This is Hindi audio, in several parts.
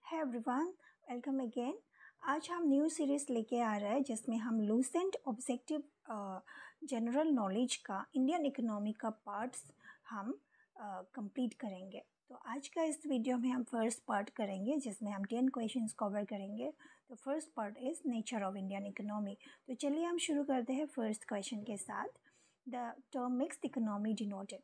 है एवरीवन, वेलकम अगेन। आज हम न्यू सीरीज लेके आ रहे हैं जिसमें हम लूसेंट ऑब्जेक्टिव जनरल नॉलेज का इंडियन इकोनॉमी का पार्ट्स हम कंप्लीट करेंगे। तो आज का इस वीडियो में हम फर्स्ट पार्ट करेंगे जिसमें हम 10 क्वेश्चंस कवर करेंगे। तो first part is nature of Indian economy. तो चलिए हम शुरू करते हैं फर्स्ट क्वेश्चन के साथ। The term mixed economy denoted.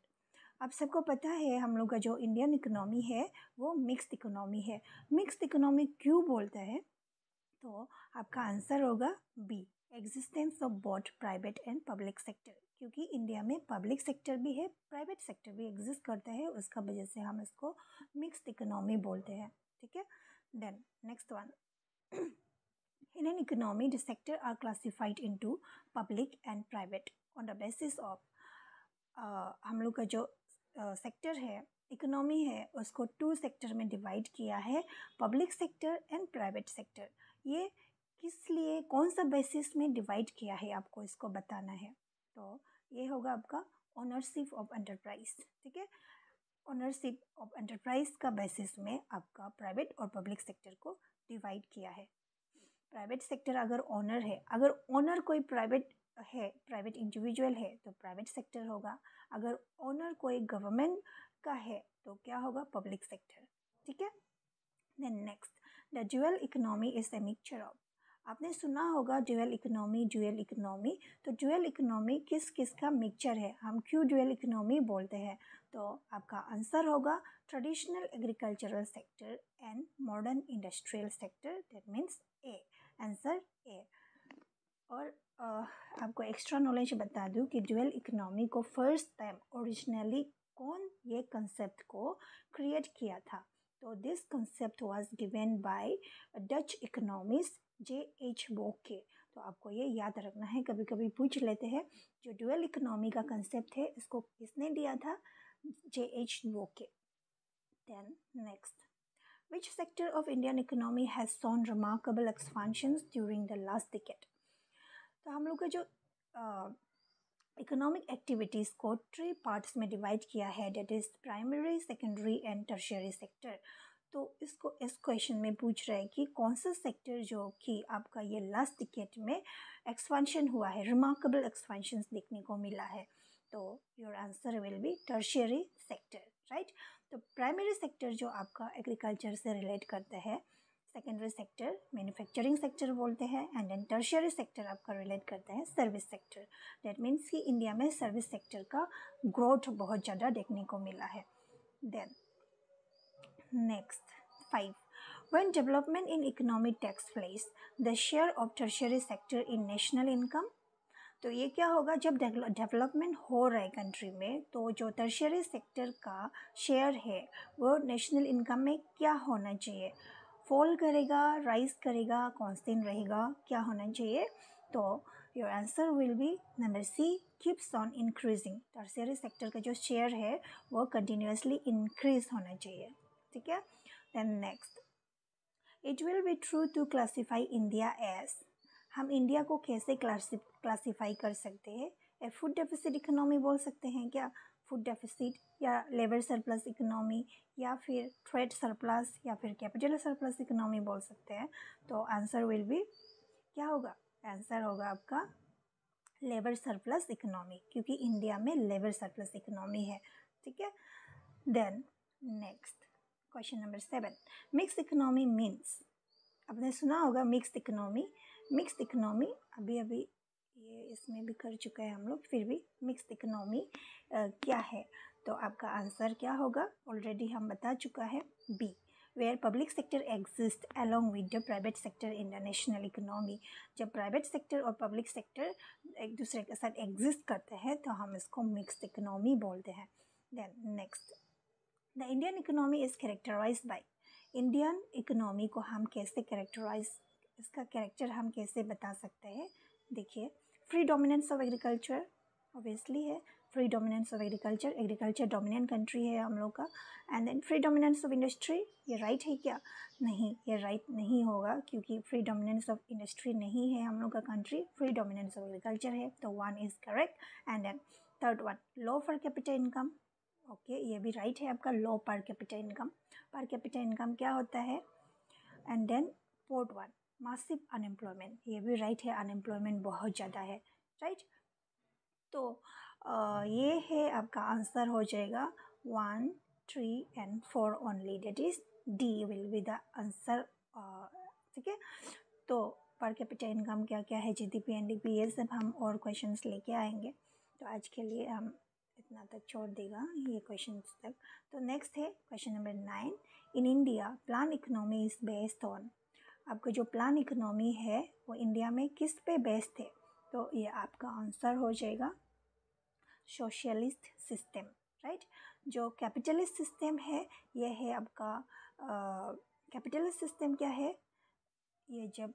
आप सबको पता है हम लोग का जो इंडियन इकोनॉमी है वो मिक्स्ड इकोनॉमी है। मिक्स्ड इकोनॉमी क्यों बोलते हैं? तो आपका आंसर होगा B, existence of both private and public sector. क्योंकि इंडिया में पब्लिक सेक्टर भी है, प्राइवेट सेक्टर भी एग्जिस्ट करता है, उसका वजह से हम इसको मिक्स्ड इकोनॉमी बोलते हैं। ठीक है, then next one. In an economy, the sector are classified into public and private on the basis of हम लोग का जो सेक्टर है, इकोनॉमी है, उसको 2 सेक्टर में डिवाइड किया है, public sector and private sector. ये किस लिए, कौन सा बेसिस में डिवाइड किया है, आपको इसको बताना है। तो ये होगा आपका ओनरशिप ऑफ एंटरप्राइज। ठीक है, ओनरशिप ऑफ एंटरप्राइज का बेसिस में आपका प्राइवेट और पब्लिक सेक्टर को डिवाइड किया है। प्राइवेट सेक्टर अगर ओनर है, अगर ओनर कोई प्राइवेट है, प्राइवेट इंडिविजुअल है तो प्राइवेट सेक्टर होगा। अगर ओनर कोई गवर्नमेंट का है तो क्या होगा? Public sector. ठीक है, then next, the dual economy is a mixture of. आपने सुना होगा ड्यूअल इकोनॉमी, ड्यूअल इकोनॉमी। तो ड्यूअल इकोनॉमी किस किस का मिक्सचर है? हम क्यों ड्यूअल इकोनॉमी बोलते हैं? तो आपका आंसर होगा traditional agricultural sector and modern industrial sector, that means A, answer A. और आपको एक्स्ट्रा नॉलेज बता दूं कि ड्यूअल इकोनॉमी को फर्स्ट टाइम ओरिजिनली कौन ये कंसेप्ट को क्रिएट किया था? तो this concept was given by Dutch economist J.H. वोके। तो आपको ये याद रखना है, कभी कभी पूछ लेते हैं जो ड्यूअल इकोनॉमी का कंसेप्ट है इसको किसने दिया था? J.H. Boeke. Then next, which sector of Indian economy has shown remarkable expansions during the last decade? तो हम लोग का जो इकोनॉमिक एक्टिविटीज़ को 3 पार्ट्स में डिवाइड किया है, that is primary, secondary and tertiary sector. तो इसको इस क्वेश्चन में पूछ रहे हैं कि कौन सा सेक्टर जो कि आपका ये लास्ट डिकेड में एक्सपेंशन हुआ है, रिमार्केबल एक्सपेंशन देखने को मिला है। तो your answer will B tertiary sector, right. तो प्राइमरी सेक्टर जो आपका एग्रीकल्चर से रिलेट करता है, सेकेंडरी सेक्टर मैन्युफैक्चरिंग सेक्टर बोलते हैं, एंड देन टर्शियरी सेक्टर आपका रिलेट करता है सर्विस सेक्टर। दैट मीन्स कि इंडिया में सर्विस सेक्टर का ग्रोथ बहुत ज़्यादा देखने को मिला है। Then next 5, when development in economy takes place, the share of tertiary sector in national income। तो ये क्या होगा? जब डेवलपमेंट हो रहा है कंट्री में तो जो टर्शियरी सेक्टर का शेयर है वो नेशनल इनकम में क्या होना चाहिए? फॉल करेगा, राइज करेगा, कांस्टेंट रहेगा, क्या होना चाहिए? तो your answer will be number C, keeps on increasing. Tertiary sector का जो शेयर है वो कंटिन्यूसली इंक्रीज होना चाहिए। ठीक है, then next, it will be true to classify India as. हम इंडिया को कैसे क्लासीफाई कर सकते हैं? ए फूड डेफिसिट इकोनॉमी बोल सकते हैं क्या? फूड डेफिसिट, या लेबर सरप्लस इकोनॉमी, या फिर ट्रेड सरप्लस, या फिर कैपिटल सरप्लस इकोनॉमी बोल सकते हैं। तो आंसर विल बी क्या होगा? आंसर होगा आपका लेबर सरप्लस इकोनॉमी, क्योंकि इंडिया में लेबर सरप्लस इकोनॉमी है। ठीक है, then next question number 7, mixed economy means. आपने सुना होगा मिक्स्ड इकोनॉमी। मिक्स्ड इकोनॉमी अभी ये इसमें भी कर चुका है हम लोग, फिर भी मिक्स्ड इकोनॉमी क्या है? तो आपका आंसर क्या होगा? ऑलरेडी हम बता चुका है, B, where public sector exist along with the private sector in the national economy. जब प्राइवेट सेक्टर और पब्लिक सेक्टर एक दूसरे के साथ एग्जिस्ट करते हैं तो हम इसको मिक्स्ड इकोनॉमी बोलते हैं। Then next, the Indian economy is characterised by. Indian economy को हम कैसे कैरेक्टराइज, इसका कैरेक्टर हम कैसे बता सकते हैं? देखिए, free dominance of agriculture obviously है, free dominance of agriculture, agriculture dominant country है हम लोग का। And then free dominance of industry, ये राइट है क्या? नहीं, ये राइट नहीं होगा, क्योंकि फ्री डोमिनेंस ऑफ इंडस्ट्री नहीं है हम लोग का country, free dominance of agriculture है। तो 1 is correct. And then third one, low per capita income. Okay, ये भी राइट है आपका, low per capita income. Per capita income क्या होता है? And then fourth one massive unemployment, ये भी राइट है, अनएम्प्लॉयमेंट बहुत ज़्यादा है, राइट। तो ये है आपका आंसर हो जाएगा 1, 3 and 4 only, that is D will be the answer. ठीक है, तो पर कैपिटा इनकम क्या क्या है, जीडीपी, एनडीपी, ये सब हम और क्वेश्चंस लेके आएंगे। तो आज के लिए हम इतना तक छोड़ देगा ये क्वेश्चंस तक। तो नेक्स्ट है question number 9। In India plan economy is based on, आपका जो प्लान इकोनॉमी है वो इंडिया में किस पे बेस्ड है? तो ये आपका आंसर हो जाएगा सोशलिस्ट सिस्टम, राइट। जो कैपिटलिस्ट सिस्टम है ये है आपका कैपिटलिस्ट सिस्टम क्या है, ये जब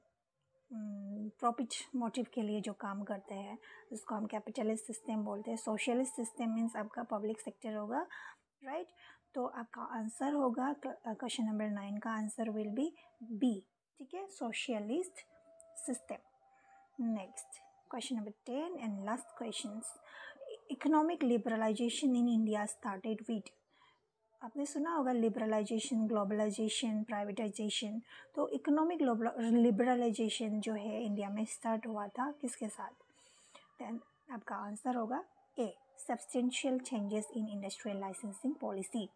प्रॉफिट मोटिव के लिए जो काम करते हैं उसको हम कैपिटलिस्ट सिस्टम बोलते हैं। सोशलिस्ट सिस्टम मीन्स आपका पब्लिक सेक्टर होगा, राइट। तो आपका आंसर होगा क्वेश्चन नंबर 9 का आंसर विल बी बी, ठीक है, socialist system. Next question number 10 and last questions. Economic liberalisation in India started with, आपने सुना होगा लिबरलाइजेशन, ग्लोबलाइजेशन, प्राइवेटाइजेशन। तो इकोनॉमिक लिबरलाइजेशन जो है इंडिया में स्टार्ट हुआ था किसके साथ? देन आपका आंसर होगा A, substantial changes in industrial licensing policy.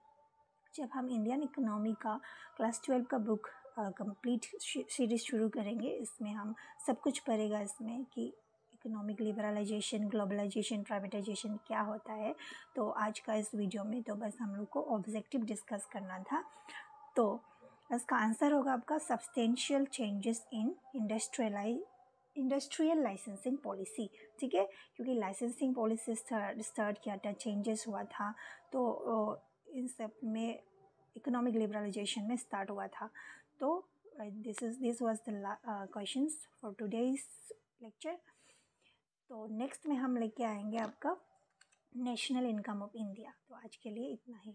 जब हम इंडियन इकोनॉमी का क्लास 12 का बुक कंप्लीट सीरीज शुरू करेंगे, इसमें हम सब कुछ पढ़ेगा इसमें कि इकोनॉमिक लिबरलाइजेशन, ग्लोबलाइजेशन, प्राइवेटाइजेशन क्या होता है। तो आज का इस वीडियो में तो बस हम लोग को ऑब्जेक्टिव डिस्कस करना था। तो इसका आंसर होगा आपका substantial changes in industrial licensing policy, ठीक है, क्योंकि लाइसेंसिंग पॉलिसी स्टार्ट किया था, चेंजेस हुआ था, तो इन सब में इकोनॉमिक लिबरलाइजेशन में स्टार्ट हुआ था। तो this was the questions for today's lecture. तो नेक्स्ट में हम लेके आएंगे आपका नेशनल इनकम ऑफ इंडिया। तो आज के लिए इतना ही।